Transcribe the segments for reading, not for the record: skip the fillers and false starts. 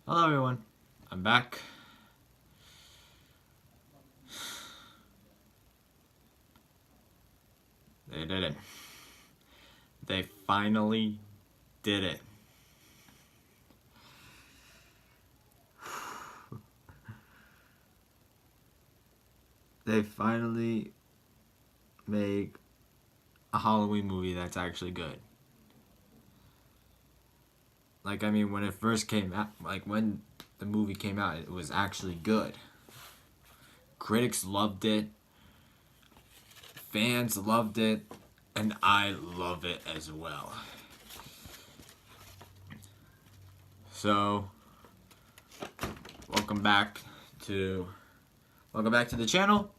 Hello everyone, I'm back. They did it. They finally did it. They finally make a Halloween movie that's actually good. Like, I mean, when it first came out, like when the movie came out, it was actually good. Critics loved it, fans loved it, and I love it as well. So, welcome back to the channel.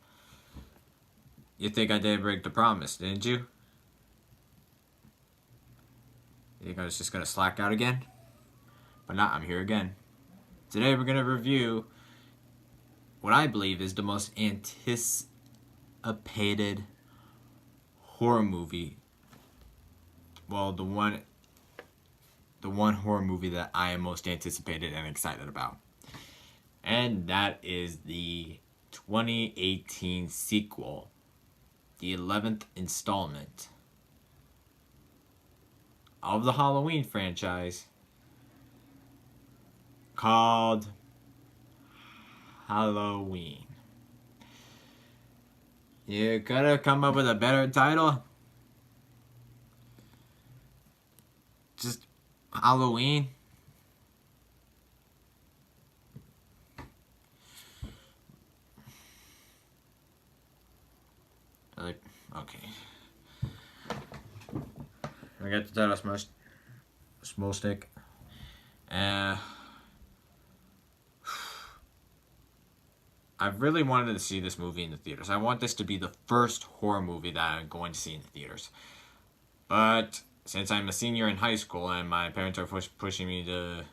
You think I didn't break the promise, didn't you? You think I was just gonna slack out again? But not, I'm here again. Today we're gonna review what I believe is the most anticipated horror movie. Well, the one horror movie that I am most anticipated and excited about. And that is the 2018 sequel, the 11th installment of the Halloween franchise, called Halloween. You gotta come up with a better title? Just Halloween? Like, okay. I got the title small stick. I really wanted to see this movie in the theaters. I want this to be the first horror movie that I'm going to see in the theaters. But since I'm a senior in high school and my parents are pushing me to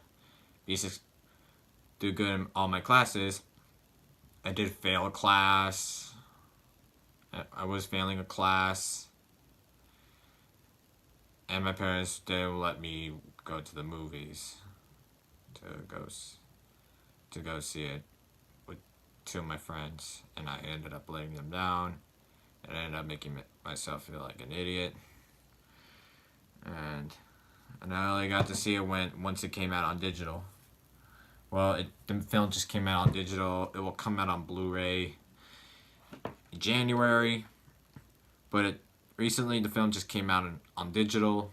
do good in all my classes, I did fail a class. I was failing a class. And my parents didn't let me go to the movies to go see it with two of my friends, and I ended up letting them down, and I ended up making myself feel like an idiot. And I only got to see it once it came out on digital. Well, the film just came out on digital. It will come out on Blu-ray in January, but recently the film just came out on digital,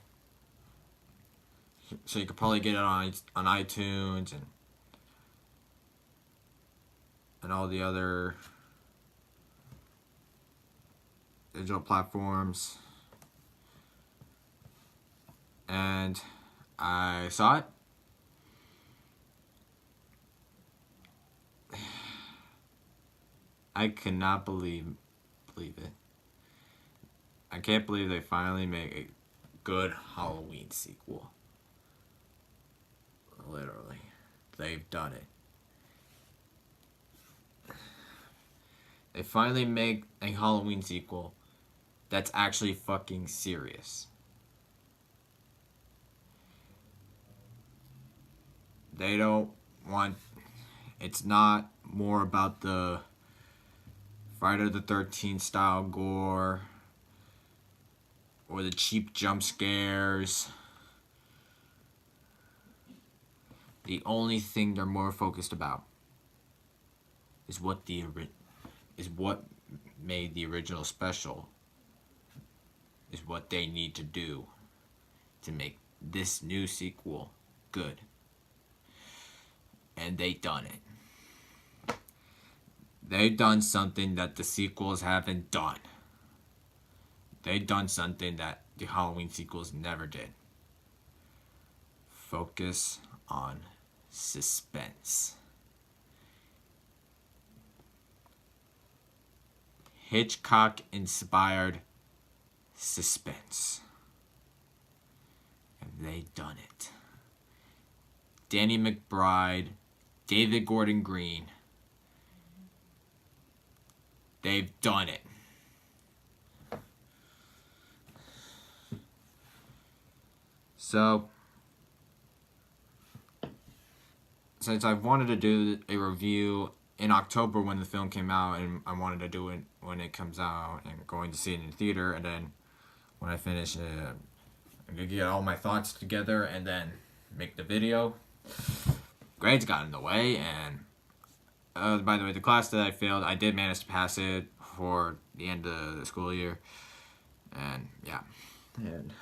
so you could probably get it on iTunes and all the other digital platforms. And I saw it. I cannot believe it. I can't believe they finally made a good Halloween sequel. Literally. They've done it. They finally make a Halloween sequel that's actually fucking serious. They don't want... It's not more about the Friday the 13th style gore or the cheap jump scares. The only thing they're more focused about is what made the original special, is what they need to do to make this new sequel good. And they done it. They've done something that the sequels haven't done. They've done something that the Halloween sequels never did. Focus on suspense. Hitchcock-inspired suspense. And they've done it. Danny McBride, David Gordon Green. They've done it. So, since I've wanted to do a review in October when the film came out, and I wanted to do it when it comes out and going to see it in the theater, and then when I finish it, I'm gonna get all my thoughts together and then make the video. Grades got in the way, and by the way, the class that I failed, I did manage to pass it for the end of the school year, and yeah, and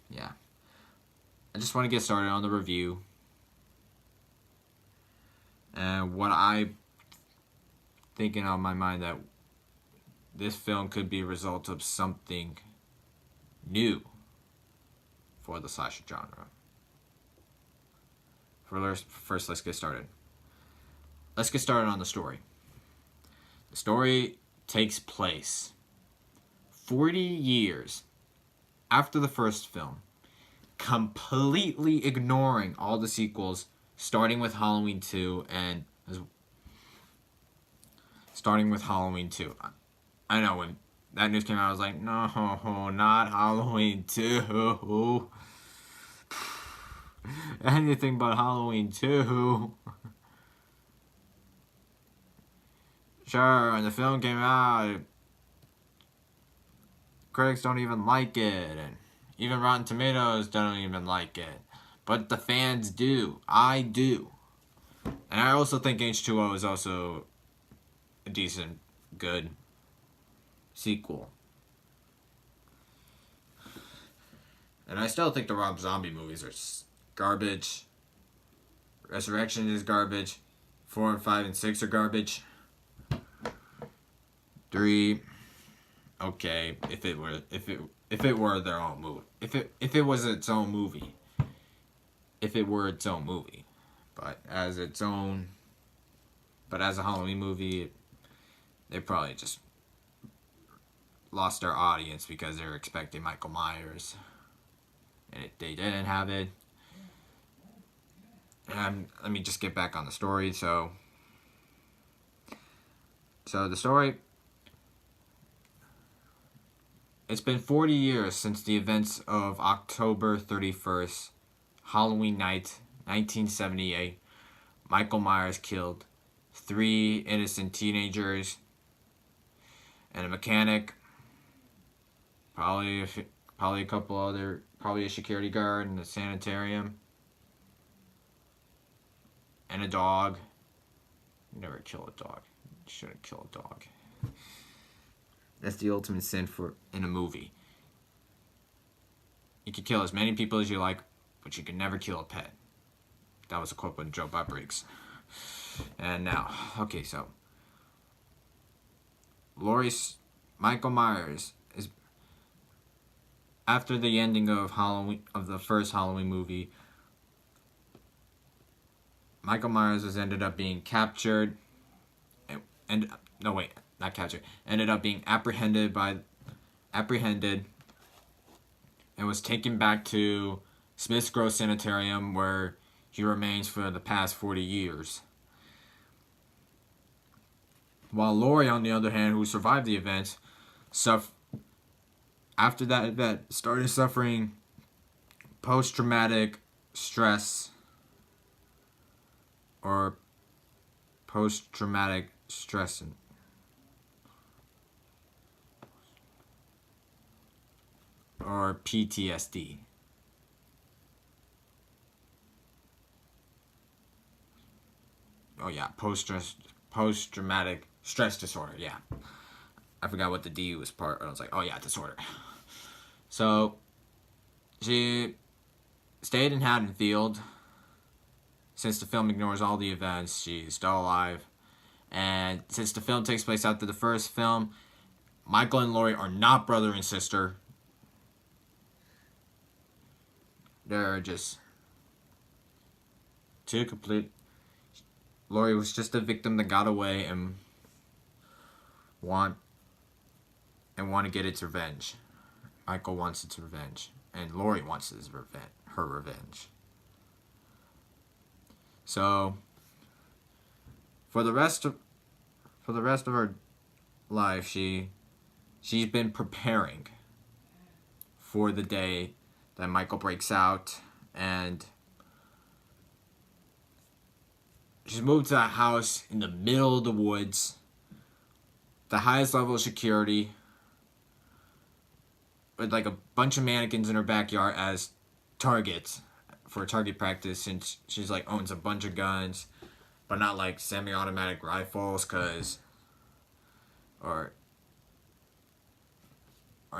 yeah, I just want to get started on the review. And what I thinking on my mind that this film could be a result of something new for the slasher genre. First, let's get started. Let's get started on the story. The story takes place 40 years after the first film, completely ignoring all the sequels, starting with Halloween 2 and starting with Halloween 2. I know when that news came out, I was like, no, not Halloween 2. Anything but Halloween 2. Sure, when the film came out, critics don't even like it, and even Rotten Tomatoes don't even like it. But the fans do. I do. And I also think H2O is also a decent, good sequel. And I still think the Rob Zombie movies are garbage. Resurrection is garbage. 4 and 5 and 6 are garbage. 3, okay, if it were their own movie. If it was its own movie. If it were its own movie. But as a Halloween movie, they probably just lost their audience because they were expecting Michael Myers. And they didn't have it. Let me just get back on the story. So the story, it's been 40 years since the events of October 31st, Halloween night, 1978. Michael Myers killed 3 innocent teenagers and a mechanic, probably a couple other, probably a security guard and a sanitarium, and a dog. You never kill a dog. You shouldn't kill a dog. That's the ultimate sin in a movie. You can kill as many people as you like, but you can never kill a pet. That was a quote from Joe Bob Briggs. And now, okay, so Michael Myers is, after the ending of the first Halloween movie, Michael Myers ended up being captured, and no wait, not captured. Ended up being apprehended, and was taken back to Smith's Grove Sanitarium, where he remains for the past 40 years. While Laurie, on the other hand, who survived the event, after that event, started suffering post-traumatic stress or post-traumatic stress or PTSD. Oh yeah, post-traumatic stress disorder, yeah. I forgot what the D was part. I was like, oh yeah, disorder. So, she stayed in Haddonfield. Since the film ignores all the events, she's still alive. And since the film takes place after the first film, Michael and Laurie are not brother and sister. They're just two complete... Laurie was just a victim that got away and want to get its revenge. Michael wants its revenge, and Laurie wants her revenge. So, for the rest of her life, she's been preparing for the day Then Michael breaks out, and she's moved to a house in the middle of the woods, the highest level of security, with like a bunch of mannequins in her backyard as targets for target practice, since she's like owns a bunch of guns, but not like semi-automatic rifles, or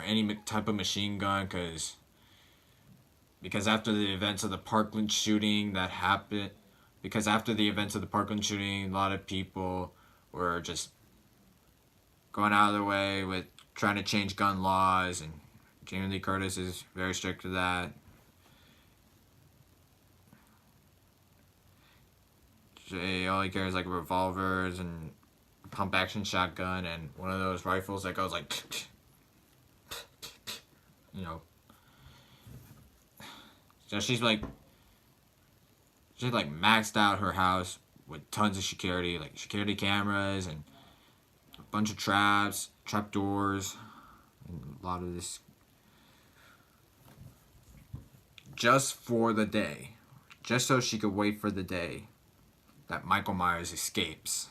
any type of machine gun, because after the events of the Parkland shooting that happened, a lot of people were just going out of their way with trying to change gun laws, and Jamie Lee Curtis is very strict to that. She only carries like revolvers and pump action shotgun and one of those rifles that goes like, you know. So she's like maxed out her house with tons of security, like security cameras and a bunch of traps, trap doors, and a lot of this just for the day, just so she could wait for the day that Michael Myers escapes.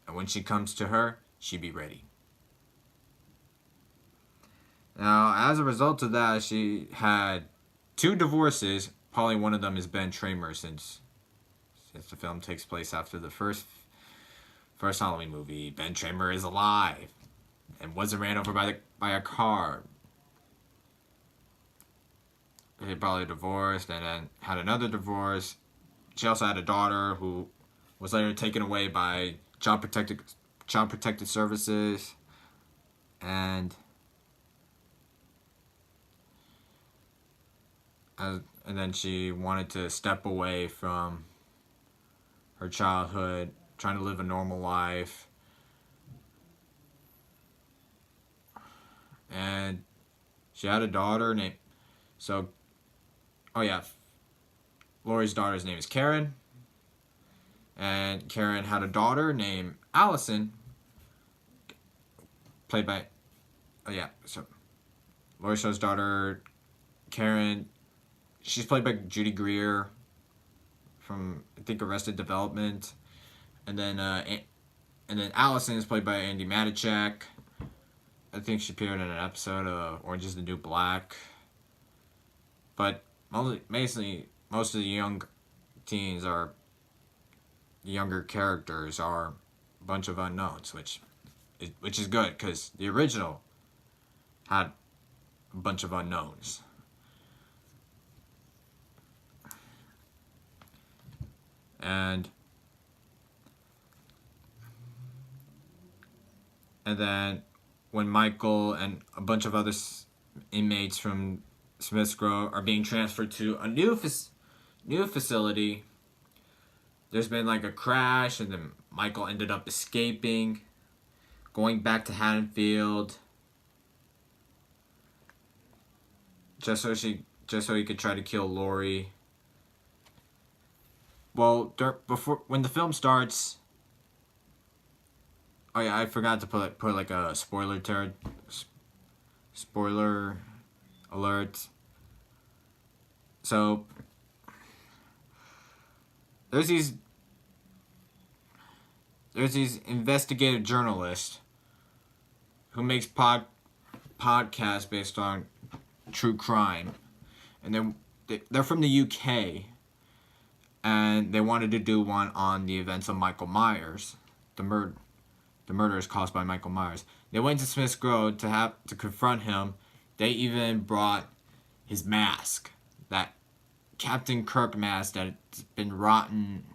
And when she comes to her, she'd be ready. Now, as a result of that, she had 2 divorces. Probably one of them is Ben Tramer, since the film takes place after the first Halloween movie. Ben Tramer is alive and wasn't ran over by a car. He probably divorced and then had another divorce. She also had a daughter who was later taken away by Child Protective Services, and then she wanted to step away from her childhood, trying to live a normal life, and she had a daughter named Laurie's daughter's name is Karen. And Karen had a daughter named Allison, played by... Laurie Strode's daughter, Karen, she's played by Judy Greer from, I think, Arrested Development. And then Allison is played by Andy Matichak. I think she appeared in an episode of Orange is the New Black. But most of the young teens are... younger characters are a bunch of unknowns, which is good, because the original had a bunch of unknowns. And then when Michael and a bunch of other inmates from Smith's Grove are being transferred to a new facility, there's been like a crash, and then Michael ended up escaping, going back to Haddonfield, just so he could try to kill Laurie. Well, when the film starts, I forgot to put like a spoiler alert. So there's these investigative journalists who makes podcasts based on true crime, and they're from the UK, and they wanted to do one on the events of Michael Myers, the murders caused by Michael Myers. They went to Smith's Grove to confront him. They even brought his mask, that Captain Kirk mask that's been rotten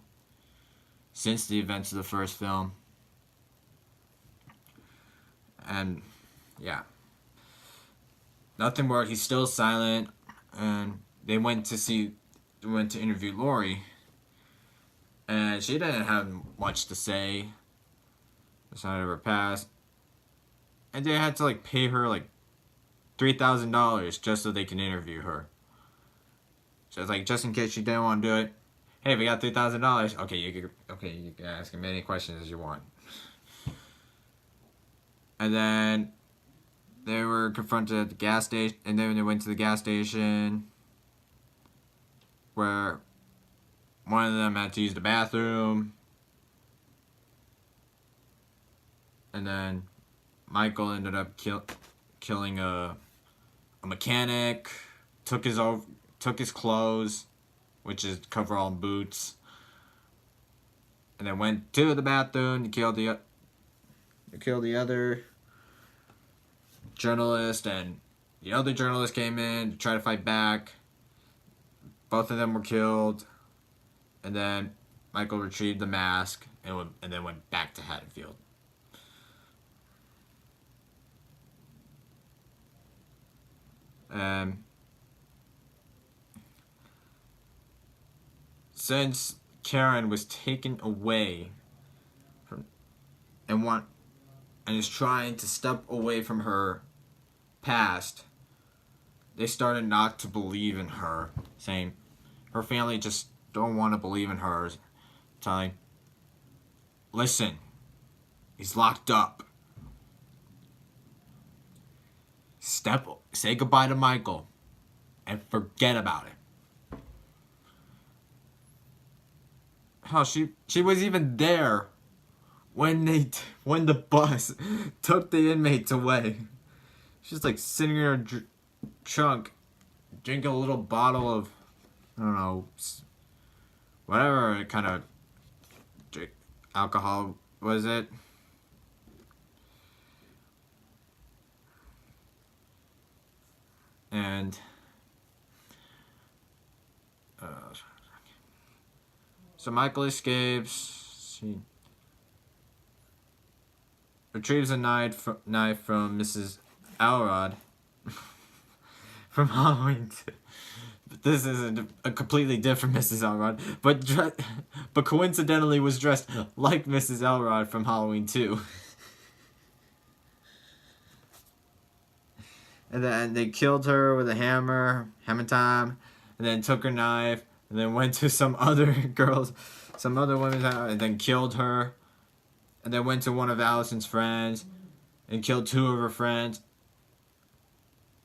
since the events of the first film. And yeah, nothing worked. He's still silent, and they went to interview Laurie, and she didn't have much to say. The sign of her past, and they had to like pay her like $3,000 just so they can interview her. So it's like, just in case she didn't want to do it, hey, we got $3,000. Okay, you can ask as many questions as you want. And then they were confronted at the gas station, and then they went to the gas station where one of them had to use the bathroom, and then Michael ended up killing a mechanic, took his clothes, which is coverall and boots, and then went to the bathroom to kill the other journalist, and the other journalist came in to try to fight back. Both of them were killed, and then Michael retrieved the mask and then went back to Haddonfield. Since Karen was taken away and is trying to step away from her past, they started not to believe in her, saying her family just don't want to believe in her, telling, listen, he's locked up. Say goodbye to Michael and forget about it. Hell, she was even there when the bus took the inmates away. She's like sitting in her trunk, drinking a little bottle of, I don't know, whatever kind of alcohol was it. And so Michael escapes. She retrieves a knife from Mrs. Elrod from Halloween. This is a completely different Mrs. Elrod, but coincidentally was dressed like Mrs. Elrod from Halloween 2. And then they killed her with a hammer time, and then took her knife, and then went to some other women's house, and then killed her, and then went to one of Allison's friends, and killed 2 of her friends.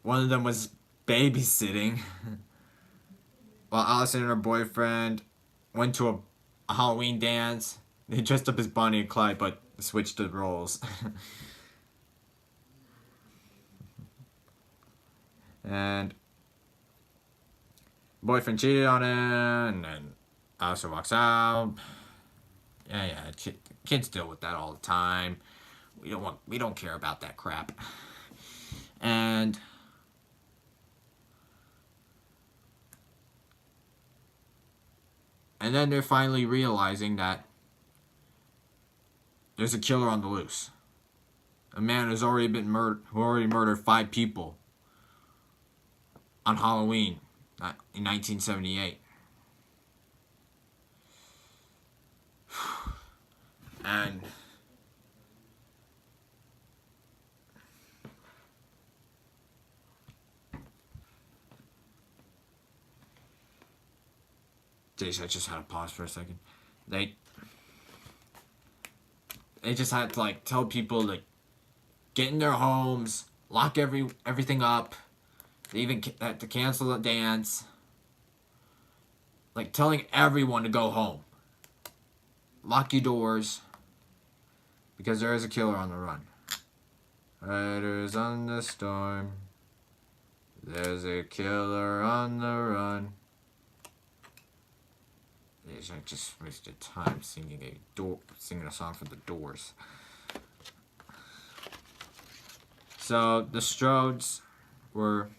One of them was babysitting, while Allison and her boyfriend went to a Halloween dance. They dressed up as Bonnie and Clyde, but switched the roles. And boyfriend cheated on him, and then Allison walks out. Yeah, kids deal with that all the time. We don't care about that crap. And then they're finally realizing that there's a killer on the loose. A man who already murdered 5 people on Halloween in 1978. And I just had to pause for a second. They just had to like tell people to get in their homes, lock everything up. They even had to cancel the dance. Like telling everyone to go home. Lock your doors. Because there is a killer on the run. Riders on the storm. There's a killer on the run. I just wasted time singing a song for the Doors. So the Strodes were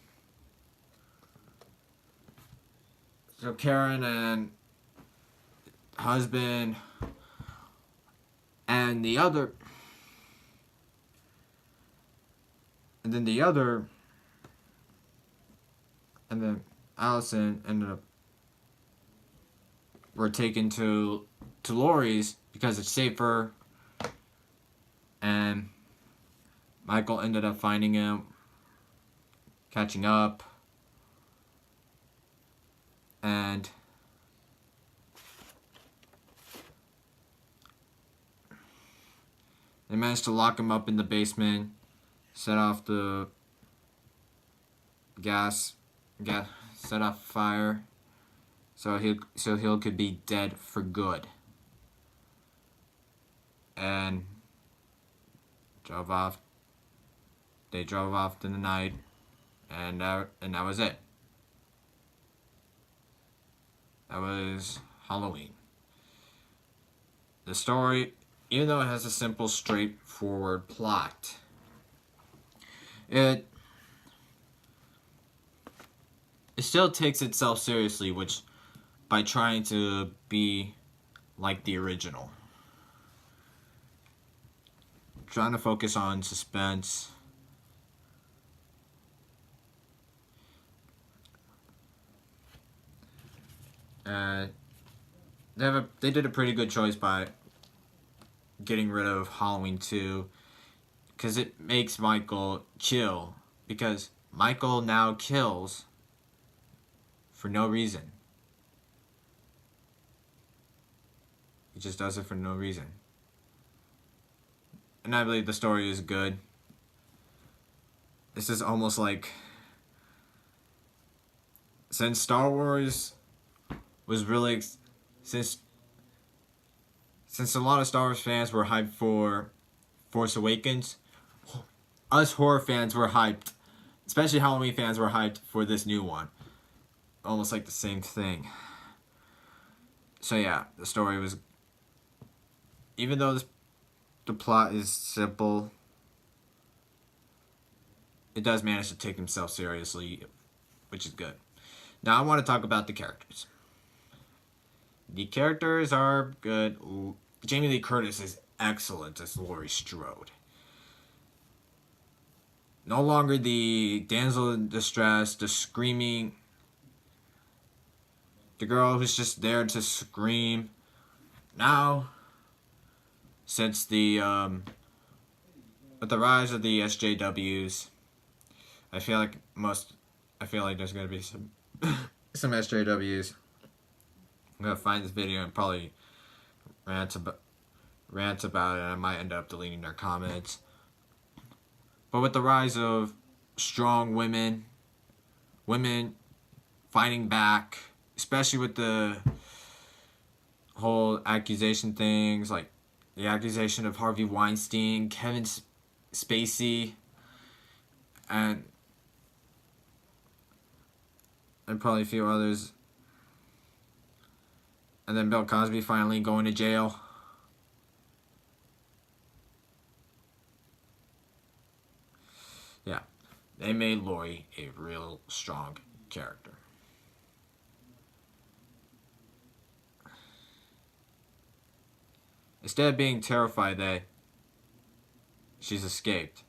Karen and husband and then Allison ended up were taken to Lori's because it's safer, and Michael ended up finding him, catching up, and they managed to lock him up in the basement set off the gas, set off fire, so he could be dead for good. And drove off. They drove off in the night, and that was it. That was Halloween. The story, even though it has a simple, straightforward plot, it still takes itself seriously, which by trying to be like the original. Trying to focus on suspense. They did a pretty good choice by getting rid of Halloween 2, because it makes Michael kill, because Michael now kills for no reason. He just does it for no reason. And I believe the story is good. This is almost like, since Star Wars was really, since a lot of Star Wars fans were hyped for Force Awakens, us horror fans were hyped, especially Halloween fans were hyped for this new one. Almost like the same thing. So yeah, the story was, even though the plot is simple, it does manage to take himself seriously, which is good. Now I want to talk about the characters. The characters are good. Jamie Lee Curtis is excellent as Laurie Strode. No longer the damsel in distress, the screaming, the girl who's just there to scream. Now, since with the rise of the SJWs, I feel like there's gonna be some SJWs. I'm gonna find this video and probably rant about it, and I might end up deleting their comments. But with the rise of strong women fighting back, especially with the whole accusation things, like the accusation of Harvey Weinstein, Kevin Spacey, and probably a few others. And then Bill Cosby finally going to jail. Yeah, they made Laurie a real strong character. Instead of being terrified that she's escaped,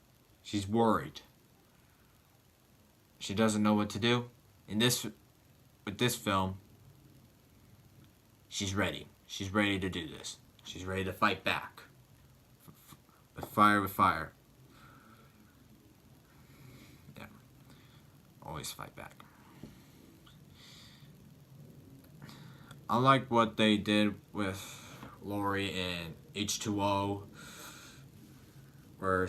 she's worried. She doesn't know what to do. With this film, she's ready. She's ready to do this. She's ready to fight back. With fire. Yeah. Always fight back. I like what they did with Laurie in H2O, where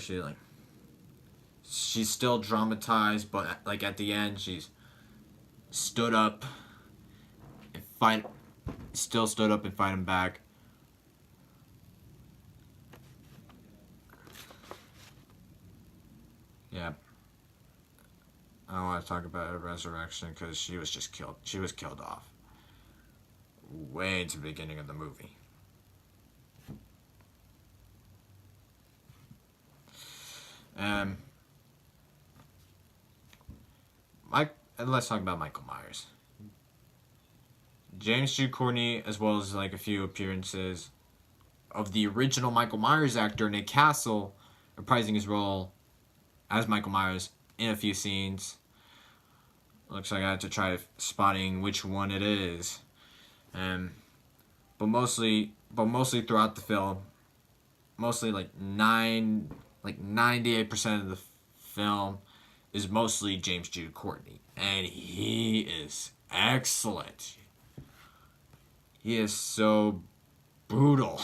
she's still dramatized, but like at the end she's stood up and fighting back. Yeah. I don't want to talk about her resurrection because she was just killed. She was killed off way into the beginning of the movie. And let's talk about Michael Myers. James Jude Courtney, as well as like a few appearances of the original Michael Myers actor, Nick Castle, reprising his role as Michael Myers in a few scenes. Looks like I have to try spotting which one it is. But mostly throughout the film, mostly like 98% of the film is mostly James Jude Courtney, and he is excellent. He is so brutal.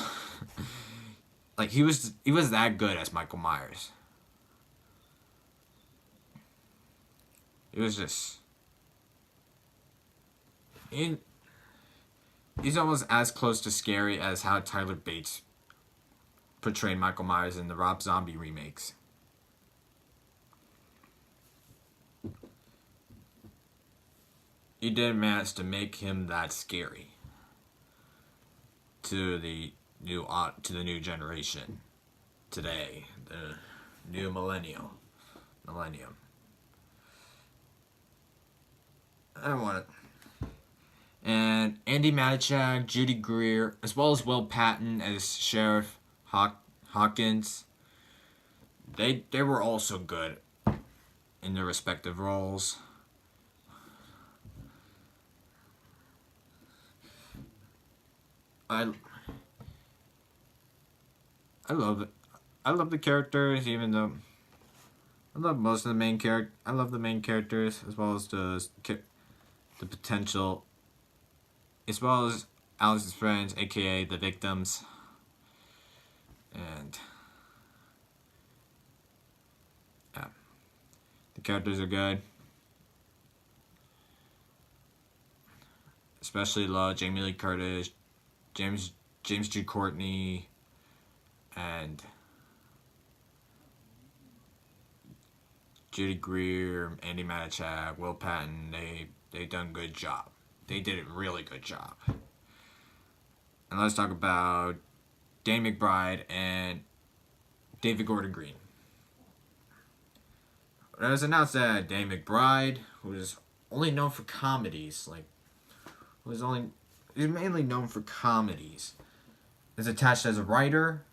Like he was that good as Michael Myers. It was just in. He's almost as close to scary as how Tyler Bates portrayed Michael Myers in the Rob Zombie remakes. He didn't manage to make him that scary to the new generation today, the new millennium. I don't want it. And Andy Matichak, Judy Greer, as well as Will Patton as Sheriff Hawkins. They were also good in their respective roles. I love it. I love the characters, even though I love most of the main character. I love the main characters as well as the potential, as well as Alex's friends, aka the victims, and yeah, the characters are good. Especially love Jamie Lee Curtis, James G. Courtney, and Judy Greer, Andy Matichak, Will Patton. They done a good job. They did a really good job. And let's talk about Danny McBride and David Gordon Green. It was announced that Danny McBride, who is only known for comedies, he's mainly known for comedies, is attached as a writer.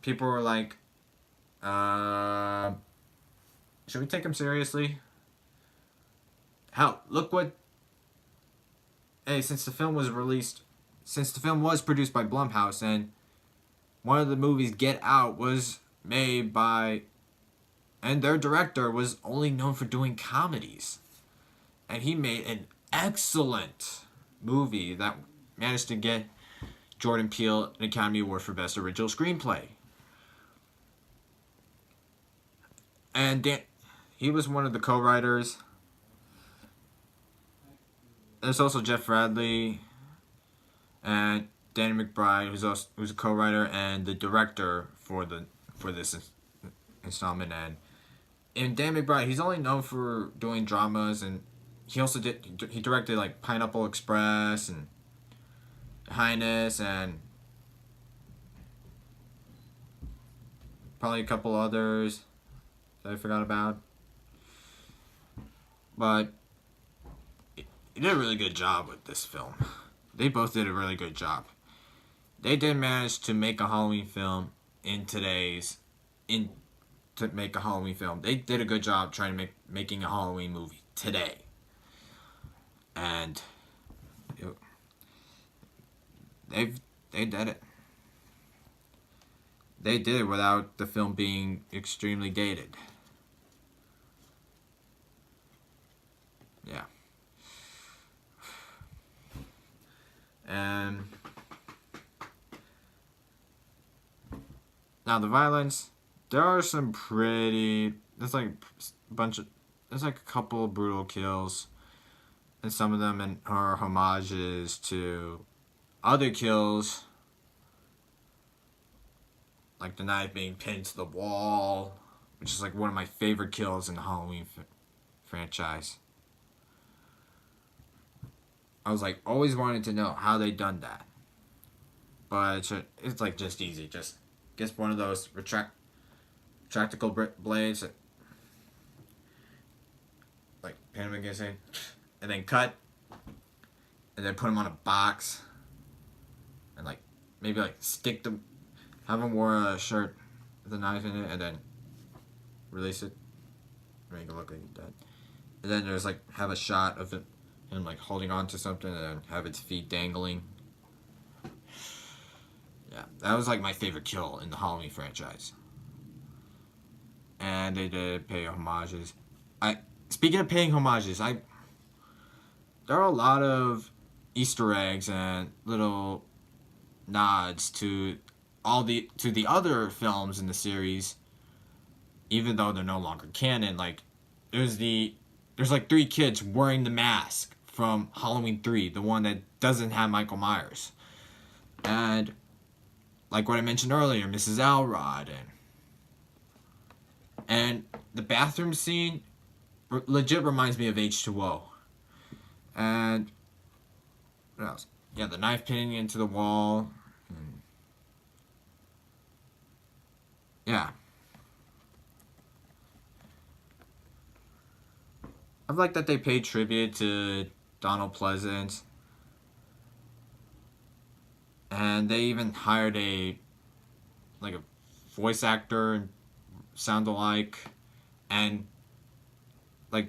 People were like, should we take him seriously? Hell, look what. Hey, since the film was produced by Blumhouse, and one of the movies, Get Out, was made by, and their director was only known for doing comedies, and he made an excellent movie that managed to get Jordan Peele an Academy Award for Best Original Screenplay. And he was one of the co-writers. There's also Jeff Bradley and Danny McBride, who's a co-writer and the director for this installment. And Danny McBride, he's only known for doing dramas, and he directed like Pineapple Express and Highness and probably a couple others that I forgot about. But he did a really good job with this film. They both did a really good job. They did manage to make a Halloween film to make a Halloween film. They did a good job trying to making a Halloween movie today. And they did it. They did it without the film being extremely dated. Yeah. And now the violence, there are some there's like a couple of brutal kills, and some of them are homages to other kills, like the knife being pinned to the wall, which is like one of my favorite kills in the Halloween franchise. I was like always wanted to know how they done that, but it's like just easy. Just get one of those retractable blades, like pin them against it, and then cut, and then put them on a box, and like maybe like stick them. Have him wear a shirt with a knife in it, and then release it, make it look like he's dead. And then there's like have a shot of him like holding on to something, and then have its feet dangling. Yeah, that was like my favorite kill in the Halloween franchise. And they did pay homages. Speaking of paying homages, there are a lot of Easter eggs and little nods to the other films in the series, even though they're no longer canon. Like there's like 3 kids wearing the mask from Halloween 3, the one that doesn't have Michael Myers. And like what I mentioned earlier, Mrs. Alrod and the bathroom scene legit reminds me of H2O. And what else? Yeah, the knife pinning into the wall. Yeah. I've liked that they paid tribute to Donald Pleasance. And they even hired a voice actor sound alike. And like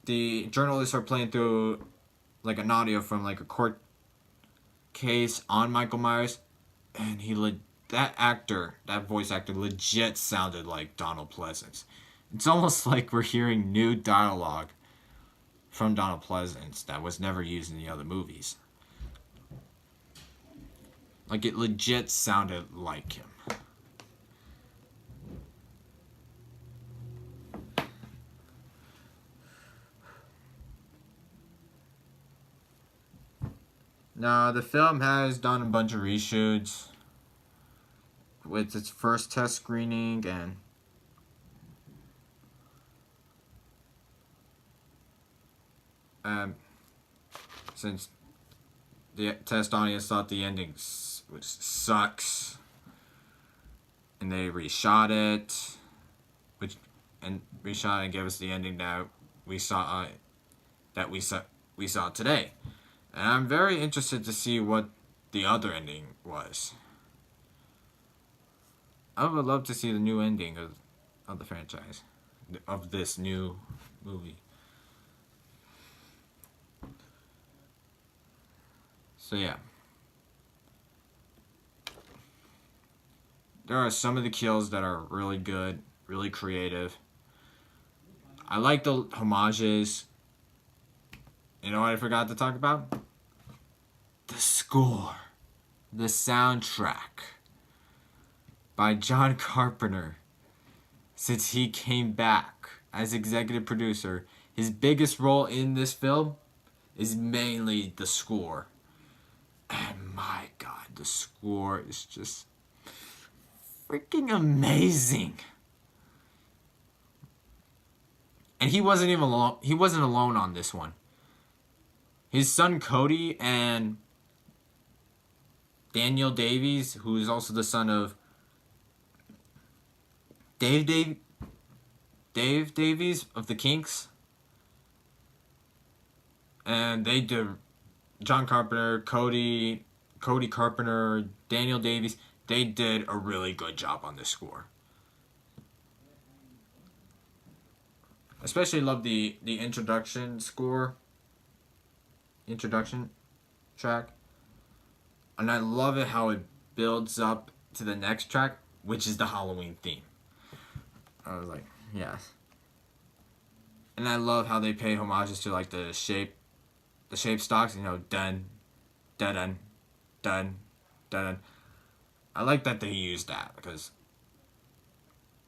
the journalists are playing through like an audio from like a court case on Michael Myers, and that voice actor legit sounded like Donald Pleasance. It's almost like we're hearing new dialogue from Donald Pleasance that was never used in the other movies. Like, it legit sounded like him. Now, the film has done a bunch of reshoots with its first test screening, and since the test audience thought the ending sucks, and they reshot it, and gave us the ending that we saw today. And I'm very interested to see what the other ending was. I would love to see the new ending of the franchise, of this new movie. So yeah. There are some of the kills that are really good, really creative. I like the homages. You know what I forgot to talk about? The score. The soundtrack. By John Carpenter. Since he came back as executive producer, his biggest role in this film is mainly the score. And my God, the score is just freaking amazing. And he wasn't even alone. He wasn't alone on this one. His son Cody and Daniel Davies, who is also the son of Dave Davies of the Kinks, and they did John Carpenter, Cody Carpenter, Daniel Davies. They did a really good job on this score. Especially love the introduction track. And I love it how it builds up to the next track, which is the Halloween theme. I was like, yes. And I love how they pay homages to like the shape stocks, you know, dun, dun, dun, dun, dun. I like that they used that because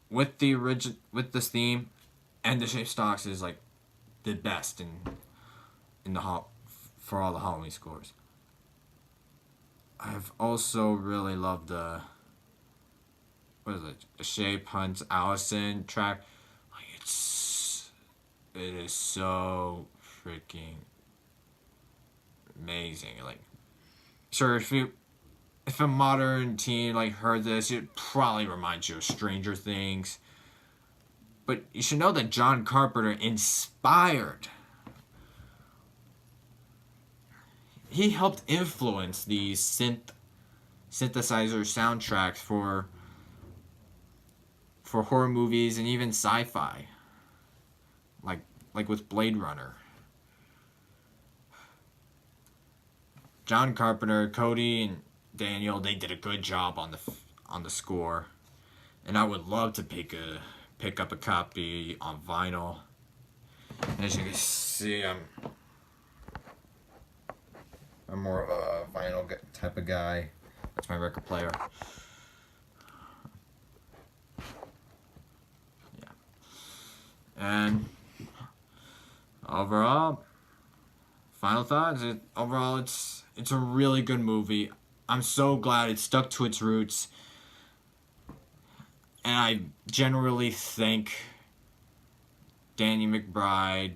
with this theme and the shape stocks is like the best for all the Halloween scores. I've also really loved the Shape Hunts Allison track. Like it is so freaking amazing. Like, sure, if a modern teen like heard this, it probably reminds you of Stranger Things. But you should know that John Carpenter inspired. He helped influence these synthesizer soundtracks for horror movies and even sci-fi. Like with Blade Runner. John Carpenter, Cody, and Daniel, they did a good job on the score. And I would love to pick up a copy on vinyl. And as you can see, I'm more of a vinyl type of guy. That's my record player. Yeah. And overall, final thoughts. Overall, it's a really good movie. I'm so glad it stuck to its roots, and I generally think Danny McBride,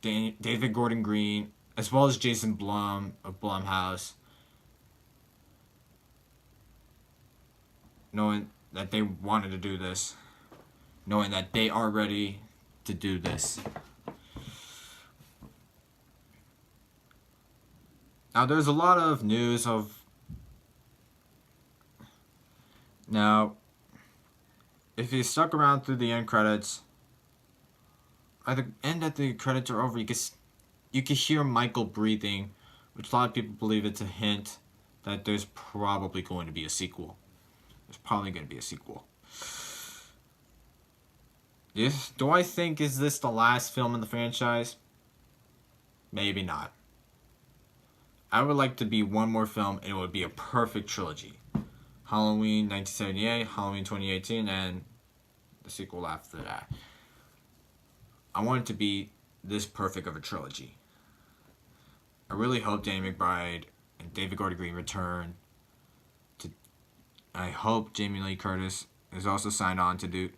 David Gordon Green, as well as Jason Blum of Blumhouse, knowing that they wanted to do this, knowing that they are ready to do this. Now, there's a lot of news of... Now, if you stuck around through the end credits, at the end that the credits are over, you can hear Michael breathing, which a lot of people believe it's a hint that there's probably going to be a sequel. There's probably going to be a sequel. Do I think is this the last film in the franchise? Maybe not. I would like to be one more film, and it would be a perfect trilogy. Halloween 1978, Halloween 2018, and the sequel after that. I want it to be this perfect of a trilogy. I really hope Danny McBride and David Gordon Green return. I hope Jamie Lee Curtis is also signed on to do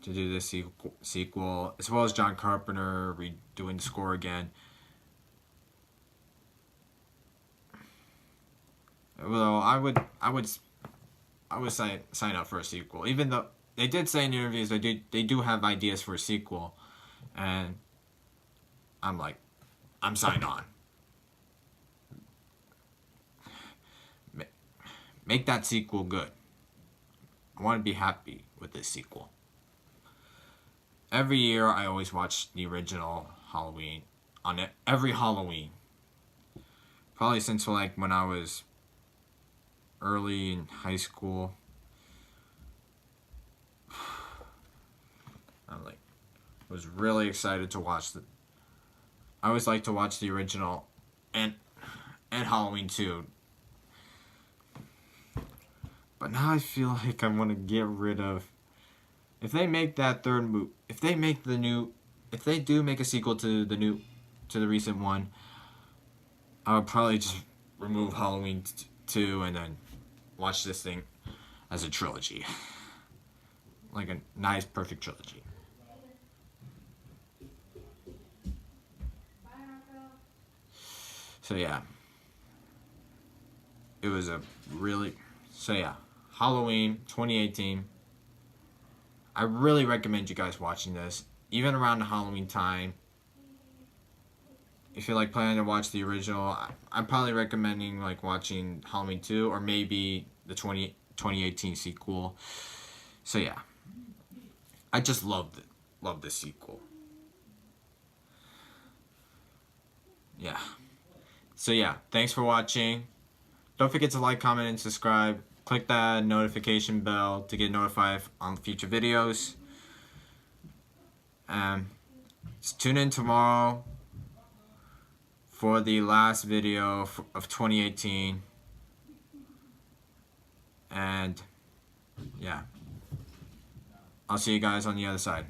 this sequel, as well as John Carpenter redoing the score again. Although I would sign up for a sequel, even though they did say in interviews they do have ideas for a sequel, and I'm signed on. Make that sequel good. I want to be happy with this sequel. Every year I always watch the original Halloween on every Halloween. Probably since when I was early in high school. Was really excited to watch the... I always like to watch the original and Halloween 2. But now I feel like I want to get rid of... If they make that third movie... If they do make a sequel to the recent one, I would probably just remove Halloween 2 and then watch this thing as a trilogy. Like a nice, perfect trilogy. So yeah. It was a really... So yeah. Halloween 2018. I really recommend you guys watching this. Even around the Halloween time. If you're planning to watch the original, I'm probably recommending watching Halloween 2 or maybe the 2018 sequel. So yeah. I just love this sequel. Yeah. So yeah, thanks for watching. Don't forget to like, comment, and subscribe. Click that notification bell to get notified on future videos. Just tune in tomorrow for the last video of 2018. And yeah, I'll see you guys on the other side.